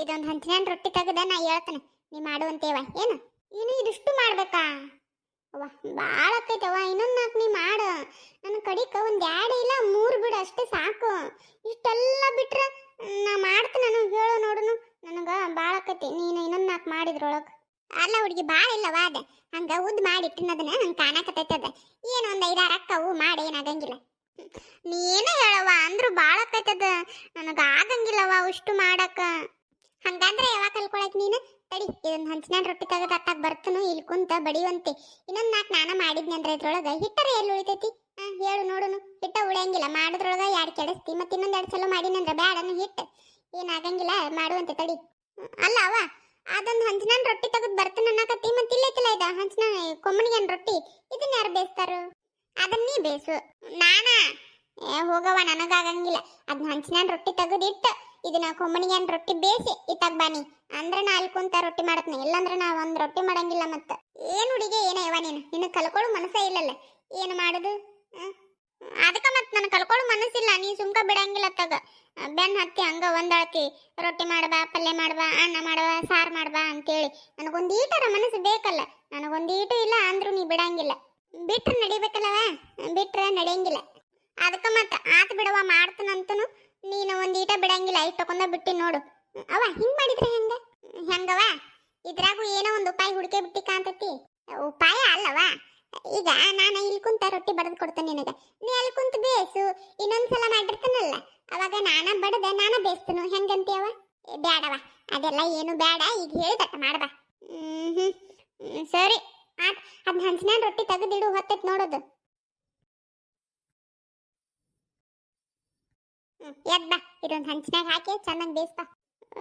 ಇದೊಂದು ಹಂಚಿನ ರೊಟ್ಟಿ ತೆಗೆದ ನಾ ಹೇಳ್ತೇನೆ ನೀ ಮಾಡುವಂತೇವ ಏನು ಇನ್ನು ಇದಿಷ್ಟು ಮಾಡ್ಬೇಕಾ ಅವ್ವ ಭಾಳ ಆಕೈತವ ಇನ್ನೊಂದು ನಾಲ್ಕು ನೀ ಮಾಡ ನನ್ನ ಕಡಿಕ ಒಂದು ಎರಡು ಇಲ್ಲ ಮೂರು ಬಿಡು ಅಷ್ಟೇ ಸಾಕು ಇಷ್ಟೆಲ್ಲ ಬಿಟ್ರೆ ನಾ ಮಾಡ್ತೇನೆ ನಾನು ಹೇಳು ನೋಡುನು ನನಗೆ ಭಾಳ ಆಕೈತಿ ನೀನು ಇನ್ನೊಂದು ನಾಲ್ಕು ಮಾಡಿದ್ರೊಳಗೆ ಅಲ್ಲ ಹುಡುಗಿ ಭಾಳ ಇಲ್ಲವ ಅದ ಹಂಗೆ ಉದ್ದು ಮಾಡಿಟ್ಟಿನದನ್ನ ಹಂಗೆ ಕಾಣಕತ್ತೈತದ ಏನು ಒಂದು 5-6 ಅಕ್ಕವು ಮಾಡಿ ಏನಾಗಂಗಿಲ್ಲ ನೀನು ಹೇಳವ ಅಂದ್ರೂ ಭಾಳ ಆಕೈತದ ನನಗೆ ಆಗಂಗಿಲ್ಲವ ಅಷ್ಟು ಮಾಡಕ್ಕ ಹಂಗಂದ್ರೆ ಯಾವಾಗ ಕಲ್ಕೊಳಕ್ ನೀನು ತಡಿ ಇದೊಂದು ಹಂಚಿನ ರೊಟ್ಟಿ ತೆಗೆದು ಅತ್ತಾಗ ಬರ್ತನು ಇಲ್ಲಿ ಕುಂತ ಬಡಿವಂತೆ ಇನ್ನೊಂದು 4 ನಾನ ಮಾಡಿದ್ನಿ ಅಂದ್ರೆ ಇದ್ರೊಳಗೆ ಹಿಟ್ಟರ ಎಲ್ಲಿ ಉಳಿತೈತಿ ಹೇಳು ನೋಡುನು ಹಿಟ್ಟ ಉಳಿಯಂಗಿಲ್ಲ ಮಾಡೋದ್ರೊಳಗೆ 2 ಕೆಡಿಸ್ತಿ ಮತ್ತೆ ಇನ್ನೊಂದು 2 ಸಲ ಮಾಡಿನಂದ್ರೆ ಬ್ಯಾಡನು ಹಿಟ್ಟು ಏನಾಗಂಗಿಲ್ಲ ಮಾಡುವಂತೆ ತಡಿ ಅಲ್ಲ ಅವ ಅದೊಂದು ಹಂಚಿನ ರೊಟ್ಟಿ ತೆಗೆದು ಬರ್ತಾನೆ ಅನ್ನಕತ್ತಿ ಮತ್ತೆ ಇಲ್ಲೈತಿಲ್ಲ ಇದು ಹಂಚಿನ ಕೊಮ್ಮನಿಗೆ ರೊಟ್ಟಿ ಇದನ್ನ ಯಾರು ಬೇಯಿಸ್ತಾರು ಅದನ್ನ ನೀ ಬೇಯಿಸು ನಾನಾ ಹೋಗವ ನನಗಾಗಂಗಿಲ್ಲ ಅದನ್ನ ಹಂಚಿನ ರೊಟ್ಟಿ ತೆಗೆದಿಟ್ಟು ಇದನ್ನ ಕೊಮ್ಮನಿಗೆ ರೊಟ್ಟಿ ಬೇಯಿಸಿ ಇತ್ತಾಗ ಬಾನಿ ಅಂದ್ರೆ ನಾ ಅಲ್ಲಿ ಕುಂತ ರೊಟ್ಟಿ ಮಾಡತ್ನಿ ಇಲ್ಲಾಂದ್ರೆ ನಾ ಒಂದು ರೊಟ್ಟಿ ಮಾಡಂಗಿಲ್ಲ ಮತ್ತೆ ಏನು ಹುಡುಗಿ ಏನೇ ಯವ ನಿನ್ನ ಕಲ್ಕೊಳ್ಳೋ ಮನಸ್ಸೇ ಇಲ್ಲಲ್ಲ ಏನು ಮಾಡುದು ಅದಕ್ಕೆ ಮತ್ತೆ ನನಗೆ ಕಲ್ಕೊಳ್ಳೋ ಮನಸ್ಸಿಲ್ಲ ನೀ ಸುಮ್ಕ ಬಿಡಂಗಿಲ್ಲ ತಗ ಬೆನ್ನ ಹತ್ತಿ ಹಂಗ ಒಂದಳತಿ ರೊಟ್ಟಿ ಮಾಡಬಾ ಪಲ್ಯ ಮಾಡಬಾ ಅನ್ನ ಮಾಡಬಾ ಸಾರು ಮಾಡಬಾ ಅಂತೇಳಿ ನನಗೊಂದು ಈಟರ ಮನಸ್ಸು ಬೇಕಲ್ಲ ನನಗೊಂದು ಈಟು ಇಲ್ಲ ಅಂದ್ರೂ ನೀ ಬಿಡಂಗಿಲ್ಲ ಬಿಟ್ರೆ ನಡಿಬೇಕಲ್ಲವ ಬಿಟ್ರೆ ನಡೆಯಂಗಿಲ್ಲ ಅದಕ್ಕೆ ಮತ್ತೆ ಆತ ಬಿಡವ ಮಾಡ್ತಾನಂತನು ನೀನು ಒಂದು ಈಟ ಬಿಡಂಗಿಲ್ಲ ಇಷ್ಟಕೊಂದ ಬಿಟ್ಟಿ ನೋಡು ಅವ ಹಿಂಗ್ ಮಾಡಿದ್ರೆ ಹೆಂಗವ ಇದ್ರಾಗೂ ಏನೋ ಒಂದು ಉಪಾಯ ಹುಡುಕೆ ಬಿಟ್ಟಿ ಕಾಂತತಿ ಉಪಾಯ ಅಲ್ಲವಾ ಈಗ ನಾನು ಇಲ್ಲಿ ಕುಂತ ರೊಟ್ಟಿ ಬಡದ್ ಕೊಡ್ತೇನೆ ನಿನಗೆ ನೀ ಅಲ್ಲಿ ಕುಂತ ಬೇಯಿಸು ಇನ್ನೊಂದ್ಸಲ ಮಾಡಿರ್ತಾನಲ್ಲ ಅವಾಗ ನಾನ ಬಡದೆ ನಾನ ಬೇಯಿಸ್ತನು ಹೆಂಗಂತೀಯವ ಬ್ಯಾಡವ ಅದೆಲ್ಲ ಏನು ಬೇಡ ಈಗ ಹೇಳಿದಟ್ಟ ಮಾಡಬಾ ಸರಿ ಅದನ್ನ ಹಂಚಿನ ರೊಟ್ಟಿ ತೆಗೆದಿಡು ಹೊತ್ತೈತ್ ನೋಡೋದು ಎದ್ಬಾ ಇದೊಂದು ಹಂಚಿನಾಗ ಹಾಕಿ ಚೆನ್ನಾಗಿ ಬೇಯಿಸ್ಬಾ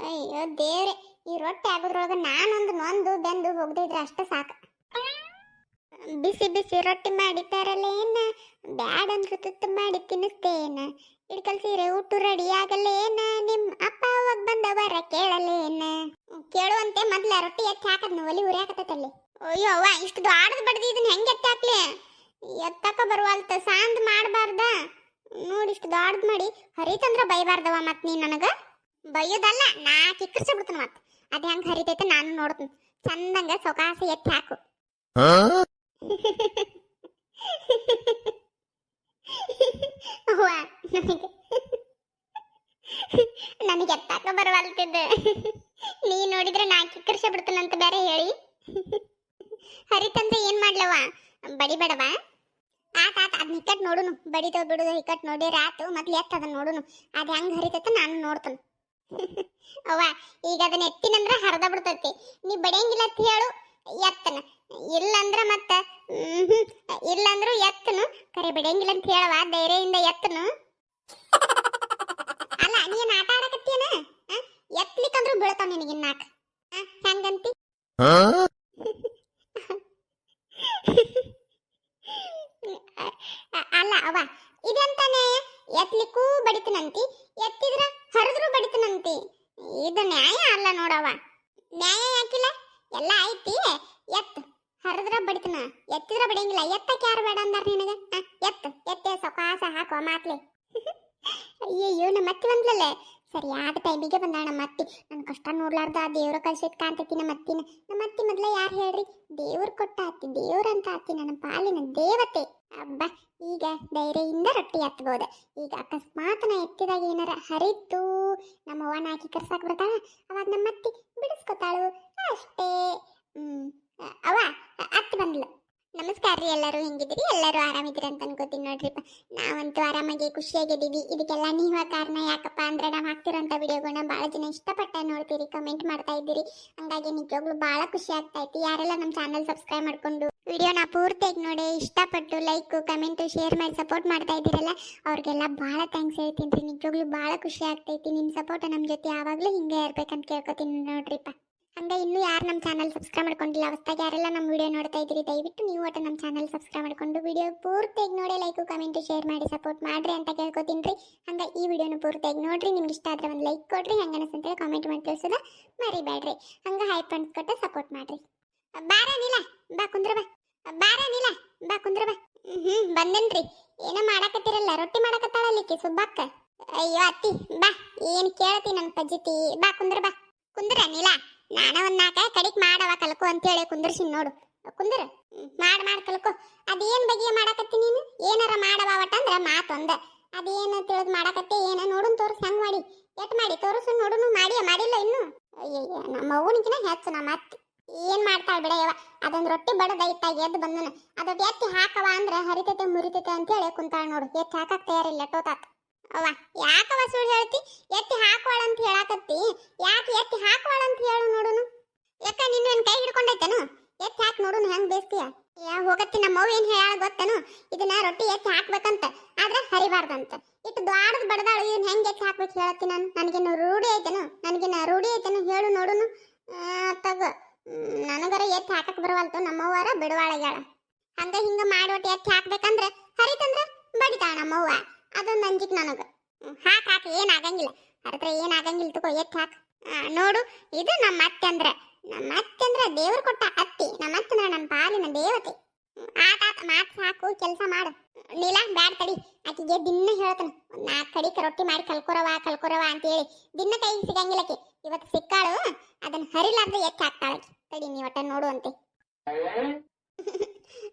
ಅಯ್ಯೋ ದೇವ್ರೆ ಈ ರೊಟ್ಟಿ ಆಗೋದ್ರೊಳಗೆ ನಾನೊಂದು ನೊಂದು ಬೆಂದು ಹೋಗದಿದ್ರೆ ಅಷ್ಟೇ ಸಾಕು ಬಿಸಿ ಬಿಸಿ ರೊಟ್ಟಿ ಮಾಡಿತಾರಲ್ಲ ಏನ ಬ್ಯಾಡ್ ಅಂದ್ರೆ ತುತ್ತು ಮಾಡಿ ತಿನ್ನಿಸ್ತೇನ ಇಡ್ಕಲ್ ಸೀರೆ ಊಟ ರೆಡಿ ಆಗಲ್ಲೇನ ನಿಮ್ ಅಪ್ಪ ಅವಾಗ ಬಂದವರ ಕೇಳಲೇನ ಕೇಳುವಂತೆ ಮೊದ್ಲ ರೊಟ್ಟಿ ಎತ್ತಿ ಹಾಕದ್ನ ಒಲಿ ಉರಿಯಾಕತ್ತಲ್ಲಿ ಅಯ್ಯೋ ಅವ್ವ ಇಷ್ಟು ದೊಡ್ಡದು ಬಡ್ದಿ ಇದನ್ನ ಹೆಂಗೆ ಎತ್ತಿ ಹಾಕ್ಲಿ ಎತ್ತಕ ಬರುವಲ್ತ ಸಾಂದ್ ಮಾಡಬಾರ್ದ ನೋಡಿ ಇಷ್ಟು ದೊಡ್ಡದು ಮಾಡಿ ಹರಿತಂದ್ರ ಬೈಬಾರ್ದವ ಮತ್ ನೀ ನನಗ ಬೈಯೋದಲ್ಲ ನಾ ಕಿಕ್ಕರ್ಸಿ ಬಿಡ್ತಾನ ಮತ್ ಅದ ಹೆಂಗ್ ಹರಿತೈತೆ ನಾನು ನೋಡ್ತೀನಿ ಚಂದಂಗ ಸೊಕಾಸ ಎತ್ತಿ ಹಾಕು ನನಗೆ ಎತ್ತಾಕ ಬರವಲ್ತಿದ್ದ ನೀ ನೋಡಿದ್ರೆ ನಾ ಕಿಕ್ಕರ್ಸ ಬಿಡ್ತಾನಂತ ಬೇರೆ ಹೇಳಿ ಹರಿತಂದ್ರೆ ಏನ್ ಮಾಡ್ಲವ ಬಡಿಬೇಡವ ಆತ ಅದ್ ಹಿಕ್ಕಟ್ ನೋಡುನು ಬಡಿತೋ ಬಿಡುದು ಹಿಕ್ಕಟ್ ನೋಡಿ ರಾತು ಮತ್ತೆ ಎತ್ತ ಅದನ್ನ ನೋಡುನು ಅದ್ ಹೆಂಗ್ ಹರಿತೈತೆ ನಾನು ನೋಡ್ತಾನ ಅವ್ವ ಈಗ ಅದನ್ನ ಎತ್ತಿನಂದ್ರ ಹರಿದ ಬಿಡ್ತೈತಿ ನೀ ಬಡಿಯಂಗಿಲ್ಲ ಅಂತ ಹೇಳು ಎತ್ತನ ಇಲ್ಲಂದ್ರ ಮತ್ತ ಇಲ್ಲಂದ್ರು ಎತ್ತನು ಕರೆ ಬಿಡಂಗಿಲ್ಲ ಅಂತ ಹೇಳವ ಧೈರ್ಯದಿಂದ ಎತ್ತನು ಅಲ್ಲ ನೀನ್ ಆಟ ಆಡಕತ್ತೀಯನ ಎತ್ತಲಿಕ್ಕಂದ್ರು ಬೀಳ್ತಾವ ನಿನಗೆ ನಾಕ್ ಹೆಂಗಂತಿ ಅಲ್ಲ ಅವ ಇದಂತಾನೆ ಎತ್ತಲಿಕ್ಕೂ ಬಡಿತನಂತಿ ಎತ್ತಿದ್ರ ಹರಿದ್ರು ಬಡಿತನಂತಿ ಇದು ನ್ಯಾಯ ಅಲ್ಲ ನೋಡವ ನ್ಯಾಯ ಯಾಕಿಲ್ಲ ಎಲ್ಲ ಐತಿ ಎತ್ತು ಹರಿದ್ರ ಬಡಿತನ ಎತ್ತಿದ್ರ ಬಡಿಯಂಗಿಲ್ಲ ಎತ್ತಕ್ಕೆ ಯಾರು ಬೇಡ ಅಂದಾರ ನಿನಗ ಎತ್ತೆ ಸೊಕಾಸ ಹಾಕುವ ಮಾತ್ಲೆ ಅಯ್ಯಯ್ಯೋ ನಮ್ಮ ಅತ್ತಿ ಬಂದ್ಲಲ್ಲೇ ಸರಿಯಾದ ಟೈಮಿಗೆ ಬಂದಾಳ ನಮ್ಮ ಅತ್ತಿ ನನ್ನ ಕಷ್ಟ ನೋಡ್ಲಾರ್ದ ಆ ದೇವ್ರ ಕಳ್ಸಿದ್ ಕಾಣ್ತೈತಿ ನಮ್ಮ ಅತ್ತಿ ಮೊದ್ಲ ಯಾರು ಹೇಳ್ರಿ ದೇವ್ರ ಕೊಟ್ಟ ಅತ್ತಿ ದೇವ್ರಂತ ಅತ್ತಿ ನನ್ನ ಪಾಲಿನ ದೇವತೆ ಅಬ್ಬ ಈಗ ಧೈರ್ಯದಿಂದ ರೊಟ್ಟಿ ಎತ್ತಬಹುದು ಈಗ ಅಕಸ್ಮಾತ್ ನಾ ಎತ್ತಿದಾಗ ಏನಾರ ಹರಿತು ನಮ್ಮ ಅವ್ವ ನಾಕಿ ಕರ್ಸಾಕ್ ಬರ್ತಾಳ ಅವಾಗ ನಮ್ಮ ಅತ್ತಿ ಬಿಡಿಸ್ಕೊತಾಳು ಅಷ್ಟೇ ಅವ ಅತ್ತಿ ಬಂದ್ಲು ನಮಸ್ಕಾರ ರೀ ಎಲ್ಲರೂ ಹೆಂಗಿದ್ದೀರಿ ಎಲ್ಲರೂ ಆರಾಮಿದ್ದೀರಿ ಅಂತ ಅನ್ಕೋತೀನಿ ನೋಡ್ರಿಪ್ಪ ನಾವಂತೂ ಆರಾಮಾಗಿ ಖುಷಿಯಾಗಿದ್ದೀವಿ ಇದಕ್ಕೆಲ್ಲ ನೀವ ಕಾರಣ ಯಾಕಪ್ಪ ಅಂದ್ರೆ ನಾವು ಹಾಕ್ತಿರೋಂಥ ವಿಡಿಯೋಗಳನ್ನ ಭಾಳ ಜನ ಇಷ್ಟಪಟ್ಟ ನೋಡ್ತೀರಿ ಕಮೆಂಟ್ ಮಾಡ್ತಾ ಇದ್ದೀರಿ ಹಂಗಾಗಿ ನಿಜವಾಗ್ಲೂ ಭಾಳ ಖುಷಿ ಆಗ್ತಾ ಐತಿ ಯಾರೆಲ್ಲ ನಮ್ಮ ಚಾನಲ್ ಸಬ್ಸ್ಕ್ರೈಬ್ ಮಾಡ್ಕೊಂಡು ವಿಡಿಯೋನ ಪೂರ್ತಿಯಾಗಿ ನೋಡಿ ಇಷ್ಟಪಟ್ಟು ಲೈಕ್ ಕಮೆಂಟ್ ಶೇರ್ ಮಾಡಿ ಸಪೋರ್ಟ್ ಮಾಡ್ತಾ ಇದ್ದೀರಲ್ಲ ಅವ್ರಿಗೆಲ್ಲ ಭಾಳ ಥ್ಯಾಂಕ್ಸ್ ಹೇಳ್ತೀನಿ ರೀ ನಿಜವಾಗ್ಲೂ ಭಾಳ ಖುಷಿ ಆಗ್ತೈತಿ ನಿಮ್ಮ ಸಪೋರ್ಟ್ ನಮ್ಮ ಜೊತೆ ಯಾವಾಗಲೂ ಹಿಂಗೆ ಇರ್ಬೇಕಂತ ಕೇಳ್ಕೊತೀನಿ ನೋಡ್ರಿಪ್ಪ ಹಂಗೆ ಇನ್ನೂ ಯಾರು ನಮ್ಮ ಚಾನಲ್ ಸಬ್ಸ್ಕ್ರೈಬ್ ಮಾಡ್ಕೊಂಡಿಲ್ಲ ಹೊಸದಾಗಿ ಯಾರೆಲ್ಲ ನಮ್ಮ ವಿಡಿಯೋ ನೋಡ್ತಾ ಇದ್ದೀರಿ ದಯವಿಟ್ಟು ನೀವು ಒಟ್ಟು ನಮ್ಮ ಚಾನಲ್ ಸಬ್ಸ್ಕ್ರೈಬ್ ಮಾಡ್ಕೊಂಡು ವಿಡಿಯೋ ಪೂರ್ತಿಯಾಗಿ ನೋಡಿ ಲೈಕ್ ಕಮೆಂಟ್ ಶೇರ್ ಮಾಡಿ ಸಪೋರ್ಟ್ ಮಾಡ್ರಿ ಅಂತ ಕೇಳ್ಕೊತೀನಿ ರೀ ಹಂಗೆ ಈ ವಿಡಿಯೋನ ಪೂರ್ತಿಯಾಗಿ ನೋಡ್ರಿ ನಿಮ್ಗೆ ಇಷ್ಟ ಆದ್ರೆ ಒಂದು ಲೈಕ್ ಕೊಡ್ರಿ ಹಂಗೆ ಅಂತೇಳಿ ಕಾಮೆಂಟ್ ಮಾಡಿ ತಿಳಿಸೋದ ಮರಿಬೇಡ್ರಿ ಹಂಗೆ ಹೈ ಫ್ರೆಂಡ್ಸ್ ಕೊಟ್ಟು ಸಪೋರ್ಟ್ ಮಾಡ್ರಿ ಬಾರ ನೀಲ ಬಾ ಕುಂದ್ರ ಬಾ ಬಾರ ನೀಲ ಬಾ ಕುಂದ್ರ ಬಾ ಬಂದೇನ್ರಿ ಏನೋ ಮಾಡಕತ್ತಿರಲ್ಲ ರೊಟ್ಟಿ ಮಾಡಕತ್ತಾಳಲ್ಲಿಕ್ಕೆ ಸುಬ್ಬಕ್ಕ ಅಯ್ಯೋ ಅತ್ತಿ ಬಾ ಏನು ಕೇಳ್ತಿ ನನ್ನ ಪಜ್ಜಿತಿ ಬಾ ಕುಂದ್ರ ಬಾ ಕುಂದ್ರ ನೀಲ ನಾನ ಒಂದ್ ನಾಲ್ಕ ಕಡಿಕ್ ಮಾಡವ ಕಲ್ಕೊ ಅಂತೇಳಿ ಕುಂದ್ರಸಿನ್ ನೋಡು ಕುಂದ್ರ ಮಾಡ್ ಕಲ್ಕೊ ಅದೇನ್ ಬಗೆಯ ಮಾಡಾಕತ್ತಿ ನೀನು ಏನಾರ ಮಾಡವ ಒಟ್ಟಂದ್ರ ಮಾತೊಂದ ಅದೇನು ತಿಳಿದ್ ಮಾಡಾಕತ್ತಿ ಏನ ನೋಡುನ್ ತೋರ್ಸ್ ಹೆಂಗ್ ಮಾಡಿ ಎಟ್ ಮಾಡಿ ತೋರ್ಸು ನೋಡುನು ಮಾಡಿಲ್ಲ ಇನ್ನು ಅಯ್ಯಯ್ಯ ನಮ್ಮ ಅವ್ವನಿಗಿನ ಹೆಚ್ಚು ನಮ್ಮ ಅತ್ತಿ ಏನ್ ಮಾಡ್ತಾಳ ಬಿಡಯವ ಅದೊಂದ್ ರೊಟ್ಟಿ ಬಡದೈತಾಗ ಎದ್ದು ಬಂದನ ಅದೊಟ್ಟು ಎತ್ತಿ ಹಾಕವ ಅಂದ್ರ ಹರಿತೈತೆ ಮುರಿತೈತೆ ಅಂತೇಳಿ ಕುಂತಾಳ ನೋಡು ಎತ್ತಿ ಹಾಕಕ್ ತಯಾರಿಲ್ಲ ಟೋತಾತ ಅವ್ವ ಯಾಕವ ಸುಳ್ಳು ಹೇಳ್ತಿ ಎತ್ತಿ ಹಾಕುವಳ ಅಂತ ಹೇಳಾಕತ್ತಿ ಯಾಕೆ ಎತ್ತಿ ಹಾಕುವಳ ಅಂತ ಹೇಳು ನೋಡುನು ಯಾಕ ನಿನ್ನ ಕೈ ಹಿಡ್ಕೊಂಡೈತೇನು ಎತ್ತಿ ಹಾಕಿ ನೋಡುನು ಹೆಂಗ್ ಬೇಸ್ತೀಯ ಹೋಗತ್ತಿ ನಮ್ಮ ಅವ್ವ ಏನ್ ಹೇಳ ಗೊತ್ತೇನು ಇದನ್ನ ರೊಟ್ಟಿ ಎತ್ತಿ ಹಾಕ್ಬೇಕಂತ ಆದ್ರೆ ಹರಿಬಾರ್ದಂತ ಇಟ್ಟು ದ್ವಾಡದ್ ಬಡದಾಳು ಇದನ್ನ ಹೆಂಗ್ ಎತ್ತಿ ಹಾಕ್ಬೇಕು ಹೇಳತ್ತಿ ನಾನು ನನಗೇನು ರೂಢಿ ಐತೇನು ಹೇಳು ನೋಡುನು ತಗ ನನಗರ ಎತ್ತಿ ಹಾಕಕ್ ಬರವಲ್ತು ನಮ್ಮವ್ವರ ಬಿಡವಾಳಗ್ಯಾಳ ಹಂಗ ಹಿಂಗ ಮಾಡಿ ಒಟ್ಟು ಎತ್ತಿ ಹಾಕ್ಬೇಕಂದ್ರ ಹರಿತಂದ್ರ ಬಡಿತಾಳ ನಮ್ಮವ್ವ ಅದೊಂದು ಅಂಜಿಕ್ ನನಗ ಹಾಕ ಏನಾಗಂಗಿಲ್ಲ ಹರಿತ್ರ ಏನಾಗಂಗಿಲ್ಲ ತಗೋ ಎತ್ತಿ ಹಾಕ ನೋಡು ಇದು ನಮ್ಮ ಅತ್ತೆ ಅಂದ್ರ ದೇವ್ರು ಕೊಟ್ಟ ಅತ್ತಿ ನಮ್ಮ ಅತ್ತೆ ಅಂದ್ರ ನನ್ನ ಪಾಲಿನ ದೇವತೆ ಆತ ಮಾತ್ ಸಾಕು ಕೆಲಸ ಮಾಡು ನೀಲ ಬ್ಯಾಡ್ ತಡಿ ಆಕಿಗೆ ದಿನ ಹೇಳ್ತಾನ ನಾಲ್ಕು ಕಡಿಕ ರೊಟ್ಟಿ ಮಾಡಿ ಕಲ್ಕೊರವ ಅಂತೇಳಿ ದಿನ ಕೈಗೆ ಸಿಗಂಗಿಲ್ಲಕಿ ಇವತ್ತು ಸಿಕ್ಕಾಳು ಅದನ್ನ ಹರಿಲಾರ್ದೆ ಎತ್ತಿ ಹಾಕ್ತಾಳಕಿ ತಡಿ ನೀ ಒಟ್ಟ ನೋಡು ಅಂತೆ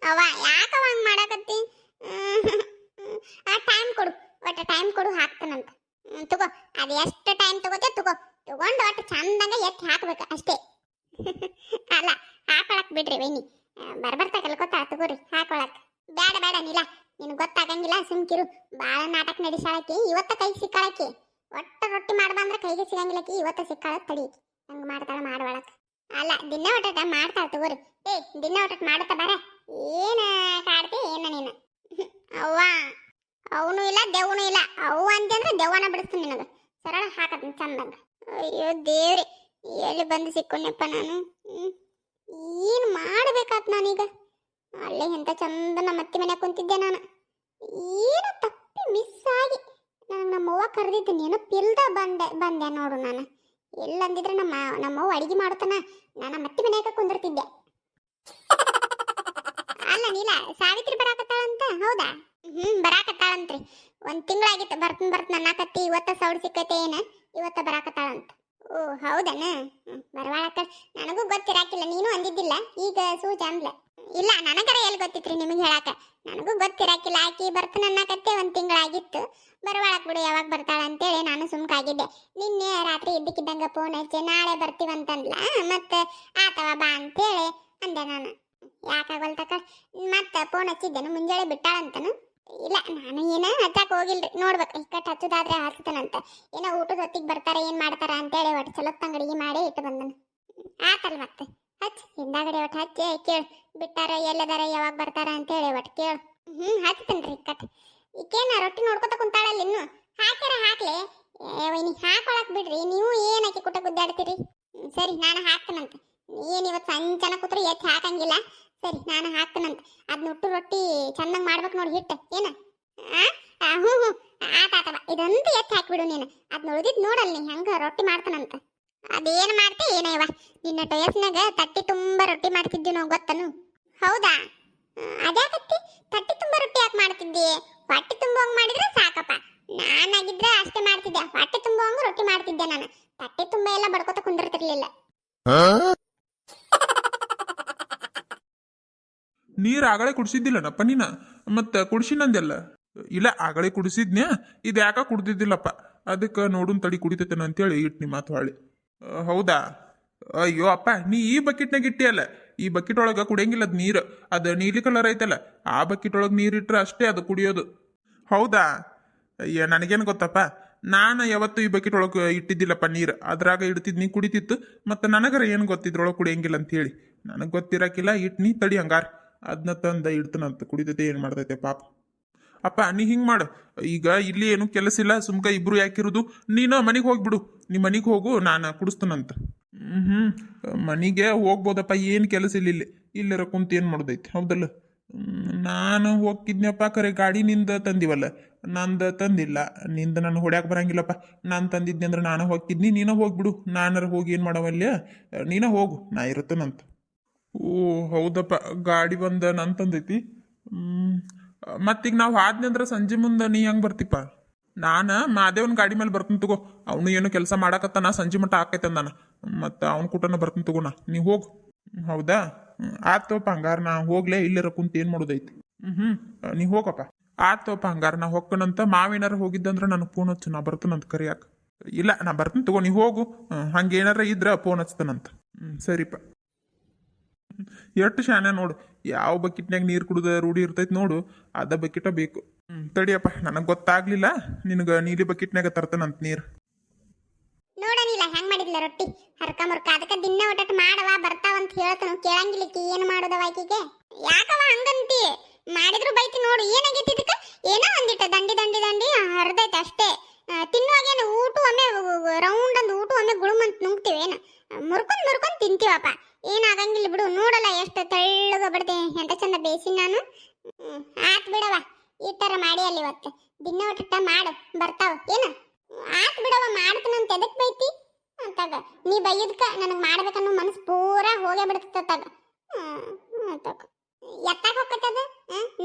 ಅವ ಯಾಕವ ಹಂಗ್ ಮಾಡಾಕತ್ತಿ ಟೈಮ್ ಕೊಡು ಹಾಕ್ತಾನಂತ ತಗೋ ಅದು ಎಷ್ಟು ಟೈಮ್ ತಗೋತೆ ತಗೊಂಡು ಒಟ್ಟು ಚಂದಂಗ ಎತ್ತಿ ಹಾಕ್ಬೇಕು ಅಷ್ಟೇ ಅಲ್ಲ ಹಾಕೊಳಕ್ ಬಿಡ್ರಿ ವೈನಿ ಬರ್ಬರ್ತಾ ಕಲ್ಕೋತಾ ತಗೋರಿ ಹಾಕೊಳಕ್ ಬೇಡ ನೀಲ ನಿನಗೆ ಗೊತ್ತಾಗಂಗಿಲ್ಲ ಸುಮ್ಕಿರು ಬಾಳ ನಾಟಕ ನಡೆಸಾಳಕಿ ಇವತ್ತ ಕೈಗೆ ಸಿಕ್ಕಾಳಕಿ ಒಟ್ಟ ರೊಟ್ಟಿ ಮಾಡ್ಬಂದ್ರ ಕೈಗೆ ಸಿಗಂಗಿಲ್ಲಕಿ ಇವತ್ತ ಸಿಕ್ಕಾಳ ತಡಿ ಹಂಗ ಮಾಡ್ತಾಳ ಮಾಡ್ಕೊಳಕ್ ಅಲ್ಲ ದಿನ ಒಟ್ಟ ಮಾಡ್ತಾಳ ತಗೋರಿ ದಿನ ಒಟ್ಟ ಮಾಡ್ತಾ ಬಾರ ಏನ ಕಾಡ್ತಿ ಏನ ನೀನು ಅವ್ವ ಅವನು ಇಲ್ಲ ದೆವ್ವನು ಇಲ್ಲ ಅವು ಅಂತಂದ್ರೆ ದೆವ್ವನ ಬಿಡಿಸ್ತೀನಿ ನಿನಗ ಸರಳ ಹಾಕತ್ತೀನಿ ಚಂದಂಗ ಅಯ್ಯೋ ದೇವ್ರಿ ಎಲ್ಲಿ ಬಂದು ಸಿಕ್ಕೊಂಡಪ್ಪ ನಾನು ಏನು ಮಾಡ್ಬೇಕಾತ್ ನಾನೀಗ ಅಲ್ಲೇ ಎಂತ ಚಂದ ನಮ್ಮ ಅತ್ತಿ ಮನೆ ಕುಂತಿದ್ದೆ ನಾನು ಏನೋ ತಪ್ಪಿ ಮಿಸ್ ಆಗಿ ನನಗೆ ನಮ್ಮವ್ವ ಕರೆದಿದ್ದು ನೆನಪಿಲ್ದ ಬಂದೆ ನೋಡು ನಾನು ಎಲ್ಲಂದಿದ್ರೆ ನಮ್ಮವ್ವ ಅಡಿಗೆ ಮಾಡ್ತಾನ ನಾನು ನಮ್ಮ ಅತ್ತಿ ಮನೆಯಾಗ ಕುಂದಿರ್ತಿದ್ದೆ ಅಲ್ಲ ನೀಲ ಸಾವಿತ್ರಿ ಬರಾಕತ್ತಾಳಂತ ಹೌದಾ ಬರಾಕತ್ತಾಳಂತ್ರಿ ಒಂದ್ ತಿಂಗಳಾಗಿತ್ತು ಬರ್ತನ ಅನ್ನಕತ್ತಿ ಇವತ್ತ ಸೌಡ್ ಸಿಕ್ಕೈತೆ ಏನ ಇವತ್ತ ಬರಾಕತ್ತಾಳಂತ ಓ ಹೌದನ ಬರವಾಳಕ್ಕ ನನಗೂ ಗೊತ್ತಿರಾಕಿಲ್ಲ ನೀನು ಅಂದಿದ್ದಿಲ್ಲ ಈಗ ಸೂಜ ಅಂದ್ಲ ಇಲ್ಲ ನನಗರ ಎಲ್ಲಿ ಗೊತ್ತಿತ್ರಿ ನಿಮಗೆ ಹೇಳಾಕ ನನಗೂ ಗೊತ್ತಿರಾಕಿಲ್ಲ ಆಕಿ ಬರ್ತನ ಅನ್ನಕತ್ತೆ ಒಂದ್ ತಿಂಗಳಾಗಿತ್ತು ಬರವಾಳಕ್ ಬಿಡು ಯಾವಾಗ ಬರ್ತಾಳ ಅಂತೇಳಿ ನಾನು ಸುಮ್ಕಾಗಿದ್ದೆ ನಿನ್ನೆ ರಾತ್ರಿ ಇದ್ದಕ್ಕಿದ್ದಂಗ ಫೋನ್ ಹಚ್ಚಿ ನಾಳೆ ಬರ್ತೀವಂತಂದ್ಲ ಮತ್ತೆ ಆತವ ಬಾ ಅಂತೇಳಿ ಅಂದೆ ನಾನು ಯಾಕಾಗಲ್ತಕ್ಕ ಮತ್ತೆ ಫೋನ್ ಹಚ್ಚಿದ್ದೇನು ಮುಂಜಾನೆ ಬಿಟ್ಟಾಳಂತನು ಇಲ್ಲ ನಾನು ಏನ ಹಚ್ಚಾಕ ಹೋಗಿಲ್ರಿ ನೋಡ್ಬೇಕು ಇಕ್ಕಟ್ಟು ಹಚ್ಚುದಾದ್ರೆ ಹಚ್ತಾನಂತ ಏನೋ ಊಟದ ಹೊತ್ತಿಗೆ ಬರ್ತಾರ ಏನ್ ಮಾಡ್ತಾರ ಅಂತೇಳಿ ಒಟ್ಟು ಚಲೋತ್ ಅಡಿಗೆ ಮಾಡಿ ಇಟ್ಟು ಬಂದನು ಆತಲ್ ಮತ್ತೆ ಹಚ್ ಹಿಂದಾಗಡೆ ಒಟ್ಟು ಹಚ್ಚಿ ಕೇಳು ಬಿಟ್ಟಾರ ಎಲ್ಲದಾರ ಯಾವಾಗ ಬರ್ತಾರ ಅಂತೇಳಿ ಒಟ್ಟು ಕೇಳು ಹಚ್ತೇನ್ರಿ ಇಕ್ಕಟ್ಟು ಈಕೇನ ರೊಟ್ಟಿ ನೋಡ್ಕೊತ ಕುಂತಾಳಲ್ಲ ಇನ್ನು ಹಾಕ್ಯಾರ ಹಾಕ್ಲೆ ವೈನಿ ಹಾಕೊಳಕ್ ಬಿಡ್ರಿ ನೀವು ಏನ್ ಹಾಕಿ ಕುಟ ಗುದ್ದಾಡ್ತೀರಿ ಸರಿ ನಾನು ಹಾಕ್ತೇನಂತ ಏನ್ ಇವತ್ತು ಸಂಚನ ಕೂತ್ರೆ ಎತ್ತಿ ಹಾಕಂಗಿಲ್ಲ ಸರಿ ನಾನು ಹಾಕ್ತೇನಂತ ಅದ್ನ ಹುಟ್ಟು ರೊಟ್ಟಿ ಚೆನ್ನಾಗಿ ಮಾಡ್ಬೇಕು ನೋಡಿ ಹಿಟ್ಟು ಏನ ಹ್ಞೂ ಆತಾತವ ಇದೊಂದು ಎತ್ತಿ ಹಾಕ್ಬಿಡು ನೀನು ಅದ್ನ ಉಳಿದಿದ್ ನೋಡಲ್ ನೀ ಹೆಂಗ ರೊಟ್ಟಿ ಮಾಡ್ತಾನಂತ ಅದೇನು ಮಾಡ್ತಿ ಏನೇವ ನಿನ್ನ ಟಯಸ್ನಾಗ ತಟ್ಟಿ ತುಂಬ ರೊಟ್ಟಿ ಮಾಡ್ತಿದ್ವಿ ನಾವು ಗೊತ್ತನು ಹೌದಾ ಅದ್ಯಾಕತ್ತಿ ತಟ್ಟಿ ತುಂಬ ರೊಟ್ಟಿ ಯಾಕೆ ಮಾಡ್ತಿದ್ದಿ ಹೊಟ್ಟೆ ತುಂಬಂಗ್ ಮಾಡಿದ್ರೆ ಸಾಕಪ್ಪ ನಾನಾಗಿದ್ರೆ ಅಷ್ಟೇ ಮಾಡ್ತಿದ್ದೆ ಹೊಟ್ಟೆ ತುಂಬಂಗ್ ರೊಟ್ಟಿ ಮಾಡ್ತಿದ್ದೆ ನಾನು ತಟ್ಟೆ ತುಂಬ ಎಲ್ಲ ಬಡ್ಕೋತ ಕುಂದಿರ್ತಿರ್ಲಿಲ್ಲ ನೀರು ಆಗಳೇ ಕುಡಿಸಿದ್ದಿಲ್ಲನಪ್ಪ ನೀನ ಮತ್ತೆ ಕುಡಿಸಿನಂದೆಲ್ಲ ಇಲ್ಲ ಆಗಳೇ ಕುಡಿಸಿದ್ನ್ಯಾ ಇದು ಯಾಕ ಕುಡ್ದಿದ್ದಿಲ್ಲಪ್ಪ ಅದಕ್ಕೆ ನೋಡುನ್ ತಡಿ ಕುಡಿತೈತೇನ ಅಂತೇಳಿ ಇಟ್ಟು ನಿಮ್ಮ ಮಾತು ಹೊಳ್ಳಿ ಹೌದಾ ಅಯ್ಯೋ ಅಪ್ಪ ನೀ ಈ ಬಕೆಟ್ನಾಗ ಇಟ್ಟಿಯಲ್ಲ ಈ ಬಕೆಟ್ ಒಳಗೆ ಕುಡಿಯಂಗಿಲ್ಲ ಅದು ನೀರು ಅದು ನೀಲಿ ಕಲರ್ ಐತಲ್ಲ ಆ ಬಕೆಟ್ ಒಳಗೆ ನೀರಿಟ್ರೆ ಅಷ್ಟೇ ಅದು ಕುಡಿಯೋದು ಹೌದಾ ಅಯ್ಯ ನನಗೇನು ಗೊತ್ತಪ್ಪ ನಾನು ಯಾವತ್ತು ಈ ಬಕೆಟ್ ಒಳಗೆ ಇಟ್ಟಿದ್ದಿಲ್ಲಪ್ಪ ನೀರು ಅದ್ರಾಗ ಇಡ್ತಿದ್ ನೀ ಕುಡಿತಿತ್ತು ಮತ್ತು ನನಗರ ಏನು ಗೊತ್ತಿದ್ರೊಳಗೆ ಕುಡಿಯಂಗಿಲ್ಲ ಅಂತೇಳಿ ನನಗೆ ಗೊತ್ತಿರಕ್ಕಿಲ್ಲ ಇಟ್ಟು ನೀ ತಡಿ ಹಂಗಾರ ಅದನ್ನ ತಂದ ಇಡ್ತಾನಂತ ಕುಡಿತೈತೆ ಏನು ಮಾಡ್ತೈತೆ ಪಾಪ ಅಪ್ಪ ನೀ ಹಿಂಗೆ ಮಾಡು ಈಗ ಇಲ್ಲಿ ಏನು ಕೆಲಸ ಇಲ್ಲ ಸುಮ್ಕ ಇಬ್ರು ಯಾಕಿರೋದು ನೀನು ಮನೆಗೆ ಹೋಗ್ಬಿಡು ನೀ ಮನೆಗೆ ಹೋಗು ನಾನು ಕುಡಿಸ್ತಾನಂತ ಮನೆಗೆ ಹೋಗ್ಬೋದಪ್ಪ ಏನು ಕೆಲಸ ಇಲ್ಲ ಇಲ್ಲಿ ಇಲ್ಲರ ಕುಂತ ಏನು ಮಾಡೋದೈತಿ ಹೌದಲ್ಲ ನಾನು ಹೋಗಿದ್ನಪ್ಪ ಕರೆ ಗಾಡಿ ನಿಂದ ತಂದಿವಲ್ಲ ನಂದು ತಂದಿಲ್ಲ ನಿಂದ ನಾನು ಹೊಡ್ಯಾಕೆ ಬರಂಗಿಲ್ಲಪ್ಪ ನಾನು ತಂದಿದ್ನಿ ಅಂದ್ರೆ ನಾನು ಹೋಗಿದ್ನಿ ನೀನು ಹೋಗ್ಬಿಡು ನಾನಾರ ಹೋಗಿ ಏನು ಮಾಡವಲ್ಲ ನೀನ ಹೋಗು ನಾ ಇರುತ್ತೇನಂತ ಓ ಹೌದಪ್ಪ ಗಾಡಿ ಬಂದ ನಾನು ತಂದೈತಿ ಮತ್ತೀಗ ನಾವು ಆದ್ನಿ ಅಂದ್ರೆ ಸಂಜೆ ಮುಂದೆ ನೀ ಹೆಂಗೆ ಬರ್ತಿಪ್ಪ ನಾನು ಮಾದೇವನ್ ಗಾಡಿ ಮೇಲೆ ಬರ್ತೀನಿ ತಗೋ. ಅವನು ಏನು ಕೆಲಸ ಮಾಡಾಕತ್ತಾನ, ಸಂಜೆ ಮಟ್ಟ ಆಕೈತೆ ಅಂದಾನ. ಮತ್ತು ಅವ್ನ ಕೂಟನ ಬರ್ತೀನಿ ತಗೋಣ. ನೀ ಹೋಗು. ಹೌದಾ? ಆತೋಪ್ಪ ಹಂಗಾರ ನಾ ಹೋಗ್ಲೇ, ಇಲ್ಲರ ಕುಂತ ಏನು ಮಾಡೋದೈತಿ. ನೀ ಹೋಗಪ್ಪ. ಆತೋಪ್ಪ ಹಂಗಾರ ನಾ ಹೊಕ್ಕನಂತ. ಮಾವಿನಾರ ಹೋಗಿದ್ದಂದ್ರೆ ನನಗೆ ಫೋನ್ ಹಚ್ಚು, ನಾ ಬರ್ತೀನಂತ ಕರಿಯಾಕ. ಇಲ್ಲ ನಾ ಬರ್ತೀನಿ ತಗೋ, ನೀ ಹೋಗು. ಹಂಗೇನಾರ ಇದ್ರೆ ಫೋನ್ ಹಚ್ತಾನಂತ. ಸರಿಪ್ಪ. ಎಷ್ಟು ಶಾನೆ ನೋಡು, ಯಾವ ಬಕೆಟ್ನಾಗ ನೀರು ಕುಡ್ದ ರೂಢಿ ಇರ್ತೈತಿ ನೋಡು, ಅದ ಬಕೆಟ ಬೇಕು. ತಡಿಯಪ್ಪ, ನನಗೆ ಗೊತ್ತಾಗ್ಲಿಲ್ಲ. ನಿನಗೆ ನೀಲಿ ಬಕೆಟ್ನಾಗ ತರ್ತಾನಂತ ನೀರು. ನೋಡನಿಲ್ಲ ಹೆಂಗ್ ಮಾಡಿದ್ಲ ರೊಟ್ಟಿ ಹರ್ಕ ಮುರ್ಕ. ಅದಕ್ಕೆ ದಿನ ಒಟ್ಟಟ್ ಮಾಡವ ಬರ್ತಾವಂತ ಹೇಳ್ತಾನು. ಕೇಳಂಗಿಲ್ಲಕಿ ಏನು ಮಾಡೋದವ ಆಕಿಗೆ. ಯಾಕವ ಹಂಗಂತಿ? ಮಾಡಿದ್ರು ಬೈತಿ ನೋಡು. ಏನಾಗೈತಿ ಇದಕ್ಕೆ? ಏನೋ ಒಂದಿಟ್ಟ ದಂಡಿ ದಂಡಿ ದಂಡಿ ಹರಿದೈತೆ ಅಷ್ಟೇ. ತಿನ್ನುವಾಗೇನು ಊಟ ಒಮ್ಮೆ ರೌಂಡ್ ಅಂದ್ ಊಟ ಒಮ್ಮೆ ಗುಳುಮಂತ ನುಂಗ್ತೀವೇನು? ಮುರ್ಕೊಂಡ್ ತಿಂತೀವಪ್ಪ. ಏನಾಗಂಗಿಲ್ಲ ಬಿಡು. ನೋಡಲ್ಲ ಎಷ್ಟು ತೆಳ್ಳಗ ಬಿಡ್ದೆ, ಎಂತ ಚಂದ ಬೇಸಿನ ನಾನು. ಆತ್ ಬಿಡವ, ಈ ತರ ಮಾಡಿ ಅಲ್ಲಿ ಇವತ್ತು ದಿನ ಒಟ್ಟ ಮಾಡು ಬರ್ತಾವ ಏನು. ಆತ್ ಬಿಡವ, ಮಾಡ್ತೀನಂತ ಎದಕ್ ಬೈತಿ ಅಂತಾಗ. ನೀ ಬೈಯದ್ಕ ನನಗೆ ಮಾಡ್ಬೇಕನ್ನೋ ಮನಸ್ಸು ಪೂರಾ ಹೋಗೇ ಬಿಡ್ತತ್ತಾಗ. ಎತ್ತಾಗ ಹೋಗತ್ತದ.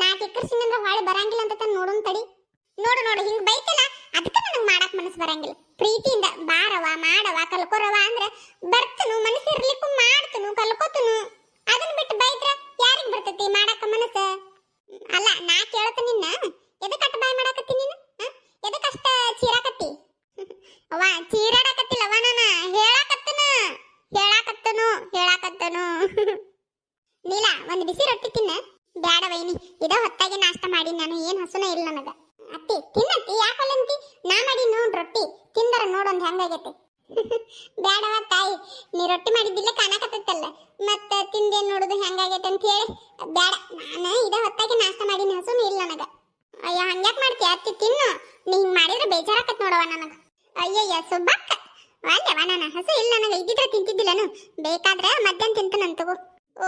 4 ಎಕರೆ ಸಿಂಗಂದ್ರ ಹೊಳೆ ಬರಂಗಿಲ್ಲ ಅಂತ ನೋಡೋನ್ ತಡಿ. ನೋಡು ಹಿಂಗ್ ಬೈತಲ್ಲ, ಅದಕ್ಕೆ ನನಗೆ ಮಾಡಕ್ ಮನಸ್ಸು ಬರಂಗಿಲ್ಲ. ಪ್ರೀತಿಯಿಂದ ಬಾರವ ಮಾಡವ ಕಲ್ಕೋರವ ಅಂದ್ರೆ ಬರ್ತನು. ಮನಸ್ಸು ಇರ್ಲಿಕ್ಕೂ ಮಾಡ್ತನು, ಕಲ್ಕೋತನು. ಅದನ್ನ ಬಿಟ್ಟು ಬೈದ್ರ ಯಾರಿಗ್ ಬರ್ತೈತಿ ಮಾಡಾಕ ಮನಸ್ಸು? ಅಲ್ಲ, ನಾ ಕೇಳ್ತ ನಿನ್ನ ಎದಕ್ಕೆ ಅಟ್ಟ ಬಾಯ್ ಮಾಡಾಕತ್ತಿ ನೀನು? ಎದಕ್ಕೆ ಅಷ್ಟ ಚೀರಾಕತ್ತಿ? ಅವ್ವ ಚೀರಾಡಕತ್ತಿಲ್ಲವ, ನಾನು ಹೇಳಾಕತ್ತನು. ನೀಲ, ಒಂದು ಬಿಸಿ ರೊಟ್ಟಿ ತಿನ್ನ. ಬ್ಯಾಡ ವೈನಿ, ಇದ ಹೊತ್ತಾಗಿ ನಾಷ್ಟ ಮಾಡಿ ನಾನು. ಏನ್ ಹಸುನ ಇಲ್ಲ ನನಗ. ಅತ್ತಿ ತಿನ್ನತ್ತಿ, ಯಾಕಲ್ಲಂತಿ? ನಾ ಮಾಡಿ ನೋಡ್ ರೊಟ್ಟಿ ತಿಂದರ ನೋಡೊಂದು ಹೆಂಗಾಗೈತೆ. ಬ್ಯಾಡವ ತಾಯಿ, ನೀ ರೊಟ್ಟಿ ಮಾಡಿದ್ದಿಲ್ಲ ಕಾಣಕತ್ತಲ್ಲ, ಮತ್ತೆ ತಿಂದೇನ್ ನೋಡುದು ಹೆಂಗಾಗೈತೆ ಅಂತ ಹೇಳಿ. ಬ್ಯಾಡ, ನಾನು ಇದ ಹೊತ್ತಾಗಿ ನಾಷ್ಟ ಮಾಡಿನ. ಹಸುನು ಇಲ್ಲ ನನಗ. ಅಯ್ಯ, ಹಂಗ್ಯಾಕ್ ಮಾಡ್ತೀಯ ಅತ್ತಿ? ತಿನ್ನು. ನೀ ಹಿಂಗ್ ಮಾಡಿದ್ರೆ ಬೇಜಾರಾಕತ್ ನೋಡವ ನನಗ. ಅಯ್ಯಯ್ಯ ಸುಬ್ಬಕ್ಕ, ಅಲ್ಲವ ನಾನು ಹಸು ಇಲ್ಲ ನನಗ. ಇದ್ದಿದ್ರೆ ತಿಂತಿದ್ದಿಲ್ಲನು. ಬೇಕಾದ್ರೆ ಮಧ್ಯಾಹ್ನ ತಿಂತನಂತ ತಗೋ. ಓ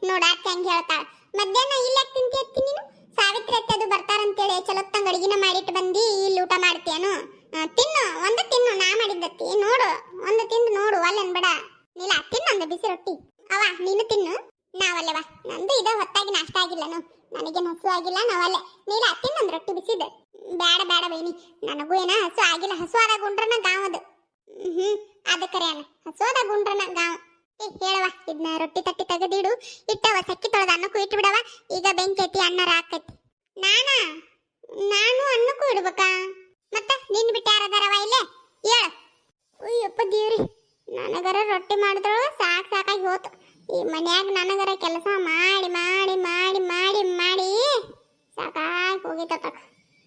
ನೋಡ ಅತ್ತೆ ಹೆಂಗ್ ಹೇಳ್ತಾಳ. ಮಧ್ಯಾಹ್ನ ಇಲ್ಲಾಕ್ ತಿಂತಿ ಅತ್ತಿ ನೀನು? ಸಾವಿತ್ರಿ ಅತ್ತೆ ಅದು ಬರ್ತಾರಂತೇಳಿ ಚಲೋತ್ತಂಗ ಅಡಿಗೆನ ಮಾಡಿಟ್ಟು ಬಂದು ಇಲ್ಲಿ ಊಟ ಮಾಡ್ತೀಯನು? ತಿನ್ನು, ಒಂದು ತಿನ್ನು. ನಾ ಮಾಡಿದ್ದತ್ತಿ ನೋಡು, ಒಂದು ತಿಂದು ನೋಡು. ಅಲ್ಲೇನ್ ಬೇಡ. ನೀಲ, ತಿನ್ನೊಂದು ಬಿಸಿ ರೊಟ್ಟಿ. ಅವ ನೀನು ತಿನ್ನು. ನಾವಲ್ಲವ, ನಂದು ಇದ ಹೊತ್ತಾಗಿ ನಾಷ್ಟ ಆಗಿಲ್ಲನು. ನನಗೇನು ಹಸು ಆಗಿಲ್ಲ, ನಾವಲ್ಲೇ. ನೀಲ, ತಿನ್ನೊಂದು ರೊಟ್ಟಿ ಬಿಸಿದ. ಬೇಡ ಬೈನಿ, ನನಗೂ ಏನ ಹಸು ಆಗಿಲ್ಲ. ಹಸು ಆದಾಗ ಉಂಡ್ರನ ಗಾವದು. ಅದ ಕರೆಯನ, ಹಸು ಆದಾಗ ಉಂಡ್ರನ ಗಾವ. ಹೇಳವ, ಇದನ್ನ ರೊಟ್ಟಿ ತಟ್ಟಿ ತೆಗೆದಿಡು. ಇಟ್ಟವ ಸಕ್ಕಿ ತೊಳೆದ ಅನ್ನಕ್ಕೂ ಇಟ್ಟು ಬಿಡವ. ಈಗ ಬೆಂಕಿ ಐತಿ, ಅಣ್ಣರ ಹಾಕೈತಿ. ನಾನು ಅನ್ನಕ್ಕೂ ಇಡ್ಬೇಕಾ? ಮತ್ತ ನಿನ್ ಬಿಟ್ಟು ಯಾರದಾರವ ಇಲ್ಲೇ? ಹೇಳ. ಅಯ್ಯಪ್ಪ ದೇವ್ರಿ, ನನಗರ ರೊಟ್ಟಿ ಮಾಡಿದ್ರೊಳಗ ಸಾಕಾಗಿ ಹೋತು. ಈ ಮನ್ಯಾಗ ನನಗರ ಕೆಲಸ ಮಾಡಿ ಮಾಡಿ ಮಾಡಿ ಮಾಡಿ ಮಾಡಿ ಸಾಕಾಗಿ ಹೋಗಿತ್ತ.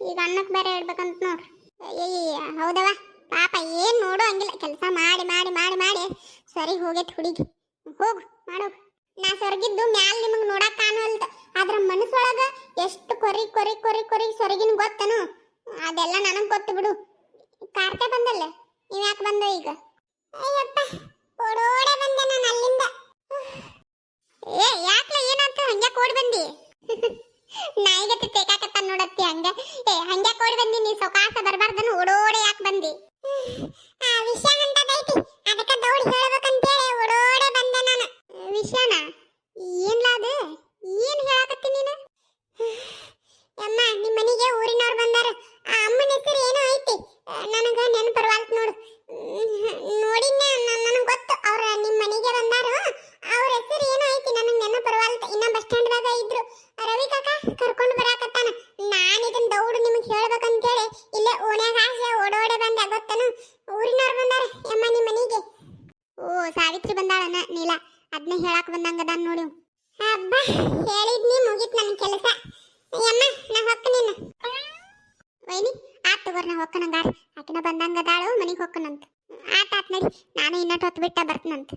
ಈಗ ಅನ್ನಕ್ಕೆ ಬೇರೆ ಇಡ್ಬೇಕಂತ ನೋಡ್ರಿ. ಅಯ್ಯಯ್ಯ, ಹೌದವ ಪಾಪ, ಏನ್ ನೋಡು ಹಂಗಿಲ್ಲ. ಕೆಲಸ ಮಾಡಿ ಮಾಡಿ ಮಾಡಿ ಮಾಡಿ ಸರಿ ಹೋಗೈತಿ ಹುಡುಗಿ. ಹೋಗು ಮಾಡೋಗು. ನಾ ಸೊರಗಿದ್ದು ಮ್ಯಾಲ ನಿಮಗೆ ನೋಡಕ್ ಕಾಣುವಲ್ತ. ಅದ್ರ ಮನಸ್ಸೊಳಗ ಎಷ್ಟು ಕೊರಿ ಕೊರಿ ಕೊರಿ ಕೊರಿ ಸೊರಗಿನ ಗೊತ್ತನು? ಅದೆಲ್ಲ ನನಗೆ ಗೊತ್ತು ಬಿಡು. ಕಾರ್ತೆ ಬಂದಲ್ಲ, ನೀವ್ ಯಾಕೆ ಬಂದ ಈಗ? ಅಯ್ಯಪ್ಪ, ಓಡೋಡೆ ಬಂದೆ ನಾನು ಅಲ್ಲಿಂದ. ಏ ಯಾಕ್ಲ, ಏನಾಯ್ತು? ಹಂಗ್ಯಾಕೆ ಓಡಿ ಬಂದಿ? ನಾಯಿಗತ್ತೆ ತೇಕಾಕತ್ತ ನೋಡತ್ತಿ ಹಂಗ. ಹಂಗ್ಯಾಕೆ ಓಡಿ ಬಂದಿ? ನೀ ಸೊಕಾಸ ಬರಬಾರ್ದನು, ಓಡೋಡೆ ಯಾಕೆ ಬಂದಿ? ಆ ವಿಷಯ ಅಂತದೈತಿ, ಅದಕ್ಕೆ ದೌಡಿ ಹೇಳ್ಬೇಕಂತೇಳಿ ಓಡೋಡೆ ಬಂದೆ ನಾನು. ವಿಷಯನ ಏನ್ಲ ಅದು? ಏನ್ ಹೇಳಕತ್ತಿ ನೀನು? ಅಮ್ಮ, ನಿಮ್ಮ ಮನೆಗೆ ಊರಿನವ್ರು ಬಂದಾರ. ಆ ಅಮ್ಮನ ಹೆಸರು ಏನೋ ಐತಿ, ನನಗ ನೆನಪು ಬರವಾಲ್ತು ನೋಡು. ನೋಡಿನ, ನನಗೆ ಗೊತ್ತು ಅವ್ರ ನಿಮ್ಮ ಮನೆಗೆ ಬಂದಾರ. ಅವ್ರ ಹೆಸರು ಏನೋ ಐತಿ, ನನಗೆ ನೆನಪು ಬರವಾಲ್ತು. ಇನ್ನ ಬಸ್ ಸ್ಟ್ಯಾಂಡ್ದಾಗ ಇದ್ರು. ರವಿ ಕಾಕ ಕರ್ಕೊಂಡು ಬರಾಕತ್ತಾನ. ನಾನು ಇದನ್ನ ದೌಡು ನಿಮಗೆ ಹೇಳ್ಬೇಕಂತೇಳಿ ಇಲ್ಲೇ ಓಣ್ಯಾಗ ಆಸೆ ಓಡೋಡೆ ಬಂದೆ. ಗೊತ್ತನು? ಊರಿನವ್ರು ಬಂದಾರ ಅಮ್ಮ ನಿಮ್ಮ ಮನೆಗೆ. ಓ, ಸಾವಿತ್ರಿ ಬಂದಾಳನ ನೀಲ, ಅದನ್ನ ಹೇಳಕ್ ಬಂದಂಗದ ನೋಡಿ. ಹಬ್ಬ, ಹೇಳಿದ್ನಿ, ಮುಗೀತು ನನ್ನ ಕೆಲಸ. ಅಮ್ಮ, ನಾ ಹೊಕ್ಕನೇನು ವೈನಿ? ಆತ್ ತಗೋರ್, ನಾ ಹೊಕ್ಕನಂಗಾರ. ಆಕಿನ ಬಂದಂಗದಾಳು, ಮನೆಗೆ ಹೊಕ್ಕನಂತ. ಆತ್ ನಡಿ, ನಾನು ಇನ್ನಟ್ಟು ಹೊತ್ತು ಬಿಟ್ಟ ಬರ್ತನಂತ.